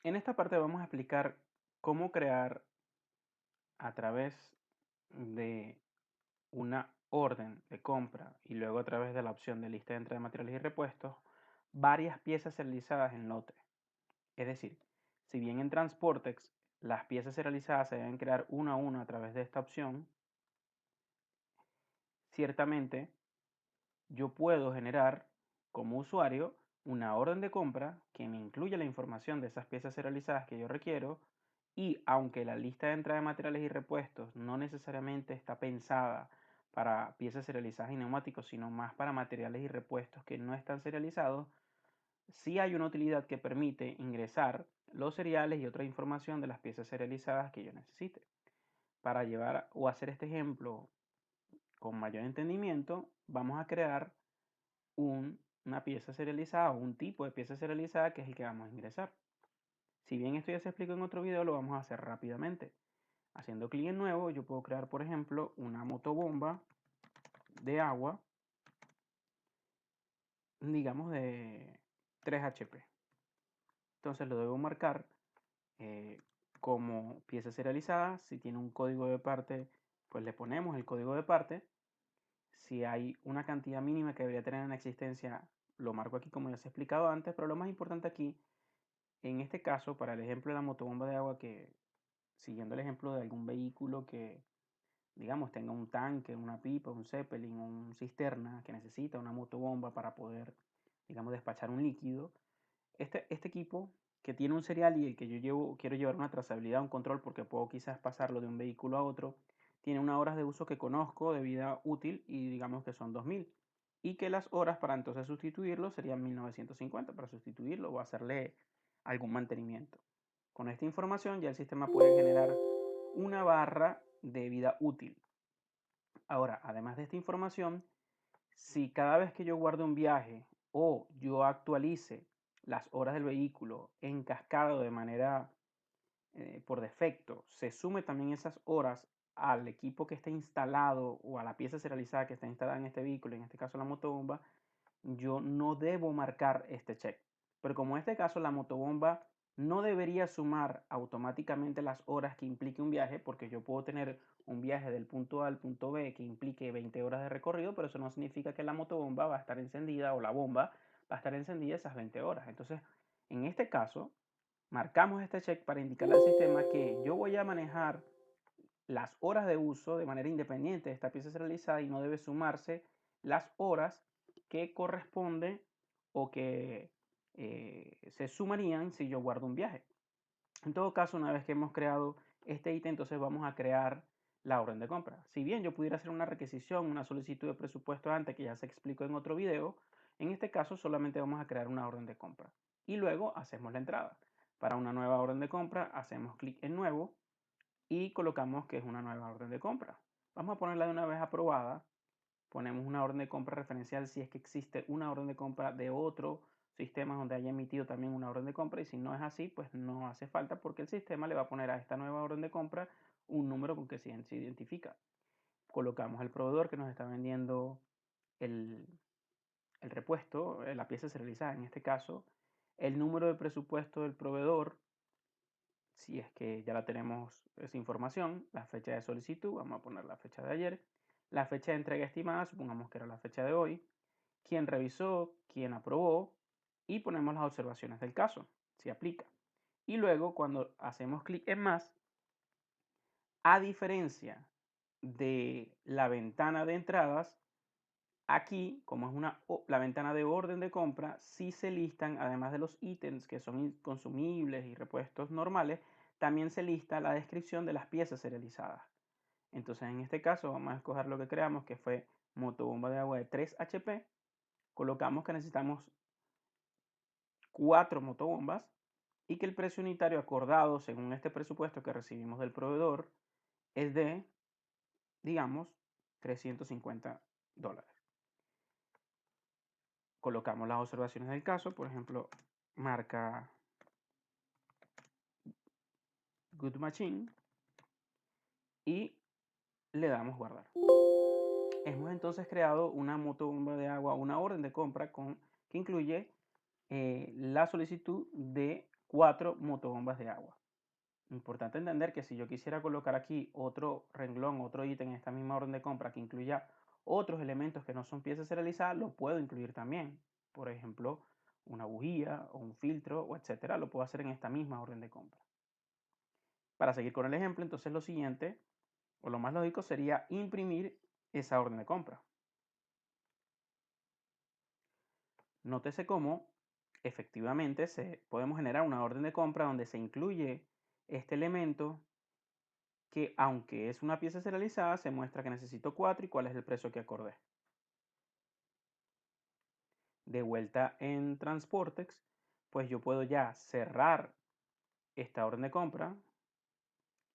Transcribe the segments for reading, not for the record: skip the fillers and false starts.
En esta parte vamos a explicar cómo crear a través de una orden de compra y luego a través de la opción de lista de entrada de materiales y repuestos varias piezas serializadas en lote. Es decir, si bien en Transportex las piezas serializadas se deben crear uno a uno a través de esta opción, ciertamente yo puedo generar como usuario una orden de compra que me incluya la información de esas piezas serializadas que yo requiero y aunque la lista de entrada de materiales y repuestos no necesariamente está pensada para piezas serializadas y neumáticos, sino más para materiales y repuestos que no están serializados, sí hay una utilidad que permite ingresar los seriales y otra información de las piezas serializadas que yo necesite. Para llevar o hacer este ejemplo con mayor entendimiento, vamos a crear una pieza serializada o un tipo de pieza serializada que es el que vamos a ingresar. Si bien esto ya se explicó en otro video, lo vamos a hacer rápidamente. Haciendo clic en nuevo, yo puedo crear, por ejemplo, una motobomba de agua, digamos de 3 HP. Entonces lo debo marcar eh, como pieza serializada. Si tiene un código de parte, pues le ponemos el código de parte. Si hay una cantidad mínima que debería tener en existencia, lo marco aquí como ya se ha explicado antes, pero lo más importante aquí, en este caso, para el ejemplo de la motobomba de agua, que siguiendo el ejemplo de algún vehículo que, digamos, tenga un tanque, una pipa, un Zeppelin, un cisterna que necesita una motobomba para poder, digamos, despachar un líquido, este equipo que tiene un serial y el que yo quiero llevar una trazabilidad, un control, porque puedo quizás pasarlo de un vehículo a otro, tiene unas horas de uso que conozco de vida útil y digamos que son 2000. Y que las horas para entonces sustituirlo serían 1950 para sustituirlo o hacerle algún mantenimiento. Con esta información ya el sistema puede generar una barra de vida útil. Ahora, además de esta información, si cada vez que yo guardo un viaje o yo actualice las horas del vehículo en cascada de manera por defecto, se sume también esas horas al equipo que está instalado o a la pieza serializada que está instalada en este vehículo, en este caso la motobomba, yo no debo marcar este check. Pero como en este caso la motobomba no debería sumar automáticamente las horas que implique un viaje, porque yo puedo tener un viaje del punto A al punto B que implique 20 horas de recorrido, pero eso no significa que la motobomba va a estar encendida o la bomba va a estar encendida esas 20 horas. Entonces, en este caso, marcamos este check para indicarle al sistema que yo voy a manejar las horas de uso de manera independiente de esta pieza serializada y no debe sumarse las horas que corresponden o que se sumarían si yo guardo un viaje. En todo caso, una vez que hemos creado este ítem, entonces vamos a crear la orden de compra. Si bien yo pudiera hacer una requisición, una solicitud de presupuesto antes, que ya se explicó en otro video, en este caso solamente vamos a crear una orden de compra. Y luego hacemos la entrada. Para una nueva orden de compra, hacemos clic en nuevo y colocamos que es una nueva orden de compra. Vamos a ponerla de una vez aprobada. Ponemos una orden de compra referencial si es que existe una orden de compra de otro sistema donde haya emitido también una orden de compra y si no es así, pues no hace falta porque el sistema le va a poner a esta nueva orden de compra un número con que se identifica. Colocamos el proveedor que nos está vendiendo el, el repuesto, la pieza serializada en este caso, el número de presupuesto del proveedor, si es que ya la tenemos esa información, la fecha de solicitud, vamos a poner la fecha de ayer, la fecha de entrega estimada, supongamos que era la fecha de hoy, quién revisó, quién aprobó y ponemos las observaciones del caso, si aplica. Y luego cuando hacemos clic en más, a diferencia de la ventana de entradas, aquí, como es la ventana de orden de compra, sí se listan, además de los ítems que son consumibles y repuestos normales, también se lista la descripción de las piezas serializadas. Entonces, en este caso, vamos a escoger lo que creamos, que fue motobomba de agua de 3 HP. Colocamos que necesitamos 4 motobombas y que el precio unitario acordado según este presupuesto que recibimos del proveedor es de, digamos, $350. Colocamos las observaciones del caso, por ejemplo, marca Good Machine y le damos guardar. Hemos entonces creado una motobomba de agua, una orden de compra que incluye la solicitud de 4 motobombas de agua. Importante entender que si yo quisiera colocar aquí otro renglón, otro ítem en esta misma orden de compra que incluya otros elementos que no son piezas serializadas, lo puedo incluir también. Por ejemplo, una bujía o un filtro o etcétera, lo puedo hacer en esta misma orden de compra. Para seguir con el ejemplo, entonces lo siguiente o lo más lógico sería imprimir esa orden de compra. Nótese cómo efectivamente podemos generar una orden de compra donde se incluye este elemento que, aunque es una pieza serializada, se muestra que necesito 4 y cuál es el precio que acordé. De vuelta en Transportex, pues yo puedo ya cerrar esta orden de compra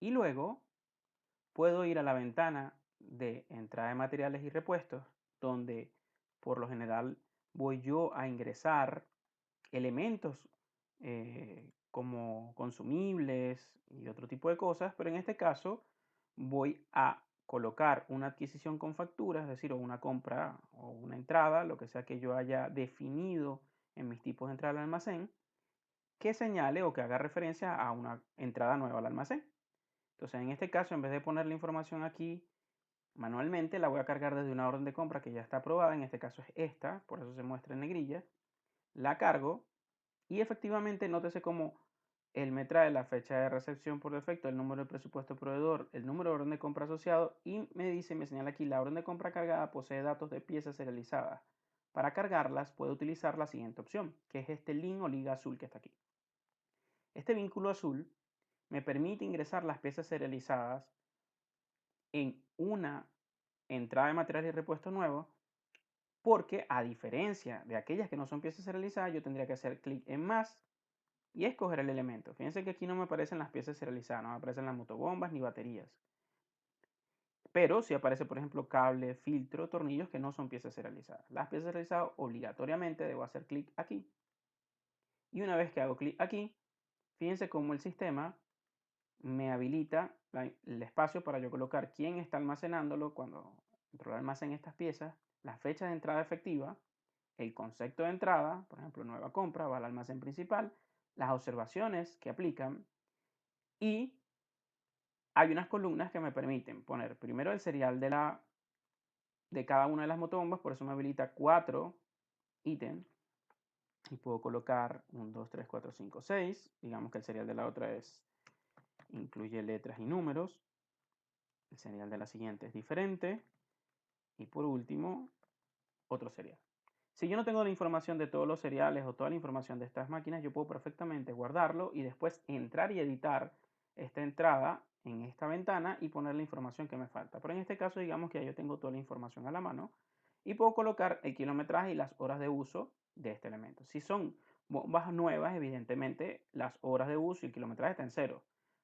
y luego puedo ir a la ventana de entrada de materiales y repuestos, donde por lo general voy yo a ingresar elementos como consumibles y otro tipo de cosas, pero en este caso voy a colocar una adquisición con factura, es decir, o una compra o una entrada, lo que sea que yo haya definido en mis tipos de entrada al almacén, que señale o que haga referencia a una entrada nueva al almacén. Entonces, en este caso, en vez de poner la información aquí manualmente, la voy a cargar desde una orden de compra que ya está aprobada, en este caso es esta, por eso se muestra en negrilla, la cargo y efectivamente nótese cómo él me trae la fecha de recepción por defecto, el número de presupuesto proveedor, el número de orden de compra asociado y me dice, me señala aquí, la orden de compra cargada posee datos de piezas serializadas. Para cargarlas puedo utilizar la siguiente opción, que es este link o liga azul que está aquí. Este vínculo azul me permite ingresar las piezas serializadas en una entrada de material y repuesto nuevo, porque a diferencia de aquellas que no son piezas serializadas, yo tendría que hacer clic en más y escoger el elemento. Fíjense que aquí no me aparecen las piezas serializadas, no me aparecen las motobombas ni baterías. Pero sí aparece, por ejemplo, cable, filtro, tornillos que no son piezas serializadas. Las piezas serializadas obligatoriamente debo hacer clic aquí. Y una vez que hago clic aquí, fíjense cómo el sistema me habilita el espacio para yo colocar quién está almacenándolo cuando dentro del almacén estas piezas, la fecha de entrada efectiva, el concepto de entrada, por ejemplo, nueva compra, va al almacén principal, las observaciones que aplican y hay unas columnas que me permiten poner primero el serial de cada una de las motobombas, por eso me habilita 4 ítems y puedo colocar 1, 2, 3, 4, 5, 6. Digamos que el serial de la otra incluye letras y números. El serial de la siguiente es diferente. Y por último, otro serial. Si yo no tengo la información de todos los seriales o toda la información de estas máquinas, yo puedo perfectamente guardarlo y después entrar y editar esta entrada en esta ventana y poner la información que me falta. Pero en este caso, digamos que ya yo tengo toda la información a la mano y puedo colocar el kilometraje y las horas de uso de este elemento. Si son bombas nuevas, evidentemente las horas de uso y el kilometraje está en cero.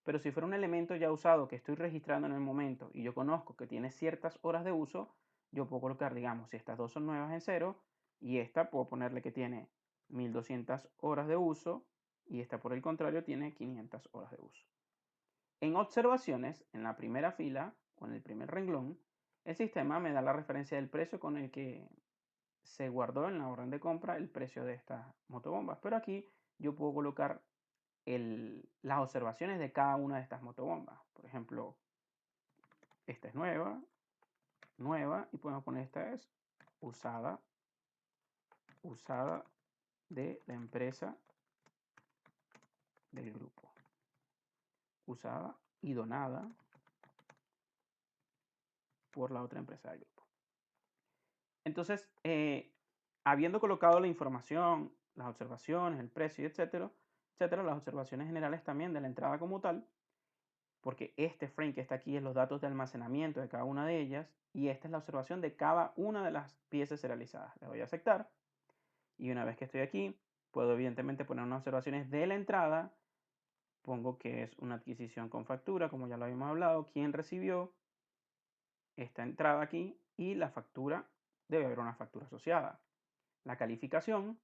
Pero si fuera un elemento ya usado que estoy registrando en el momento y yo conozco que tiene ciertas horas de uso, yo puedo colocar, digamos, si estas dos son nuevas en cero y esta puedo ponerle que tiene 1200 horas de uso y esta por el contrario tiene 500 horas de uso. En observaciones, en la primera fila o en el primer renglón, el sistema me da la referencia del precio con el que se guardó en la orden de compra el precio de estas motobombas. Pero aquí yo puedo colocar las observaciones de cada una de estas motobombas. Por ejemplo, esta es nueva, y podemos poner esta es usada de la empresa del grupo. Usada y donada por la otra empresa del grupo. Entonces, habiendo colocado la información, las observaciones, el precio, etcétera, las observaciones generales también de la entrada como tal, porque este frame que está aquí es los datos de almacenamiento de cada una de ellas y esta es la observación de cada una de las piezas serializadas. Le doy a aceptar y una vez que estoy aquí, puedo evidentemente poner unas observaciones de la entrada. Pongo que es una adquisición con factura, como ya lo habíamos hablado, quién recibió esta entrada aquí y la factura, debe haber una factura asociada. La calificación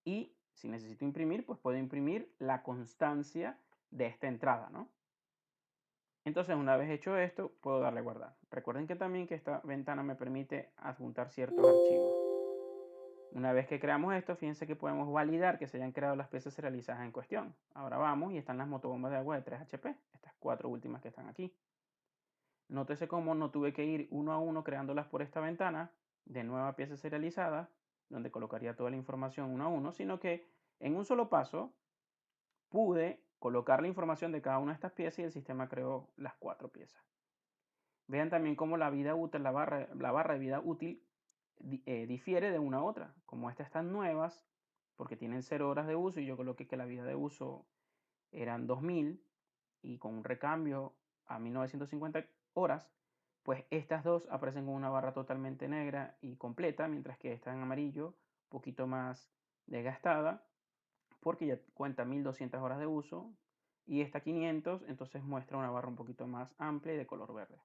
y si necesito imprimir, pues puedo imprimir la constancia de esta entrada, ¿no? Entonces, una vez hecho esto, puedo darle a guardar. Recuerden que también que esta ventana me permite adjuntar ciertos archivos. Una vez que creamos esto, fíjense que podemos validar que se hayan creado las piezas serializadas en cuestión. Ahora vamos y están las motobombas de agua de 3 HP, estas 4 últimas que están aquí. Nótese cómo no tuve que ir uno a uno creándolas por esta ventana de nueva pieza serializada, donde colocaría toda la información uno a uno, sino que en un solo paso pude colocar la información de cada una de estas piezas y el sistema creó las 4 piezas. Vean también cómo la vida útil, la barra de vida útil difiere de una a otra. Como estas están nuevas, porque tienen 0 horas de uso y yo coloqué que la vida de uso eran 2000 y con un recambio a 1950 horas, pues estas dos aparecen con una barra totalmente negra y completa, mientras que esta en amarillo, un poquito más desgastada, porque ya cuenta 1200 horas de uso, y esta 500, entonces muestra una barra un poquito más amplia y de color verde.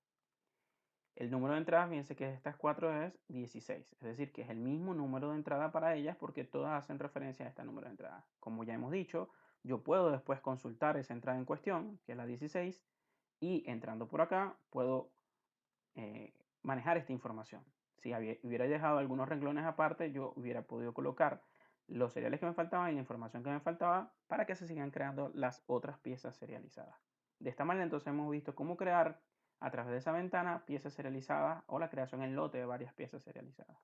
El número de entradas, fíjense que estas 4 es 16, es decir, que es el mismo número de entrada para ellas porque todas hacen referencia a este número de entrada. Como ya hemos dicho, yo puedo después consultar esa entrada en cuestión, que es la 16, y entrando por acá puedo manejar esta información. Si hubiera dejado algunos renglones aparte, yo hubiera podido colocar los seriales que me faltaban y la información que me faltaba para que se sigan creando las otras piezas serializadas. De esta manera entonces hemos visto cómo crear a través de esa ventana piezas serializadas o la creación en lote de varias piezas serializadas.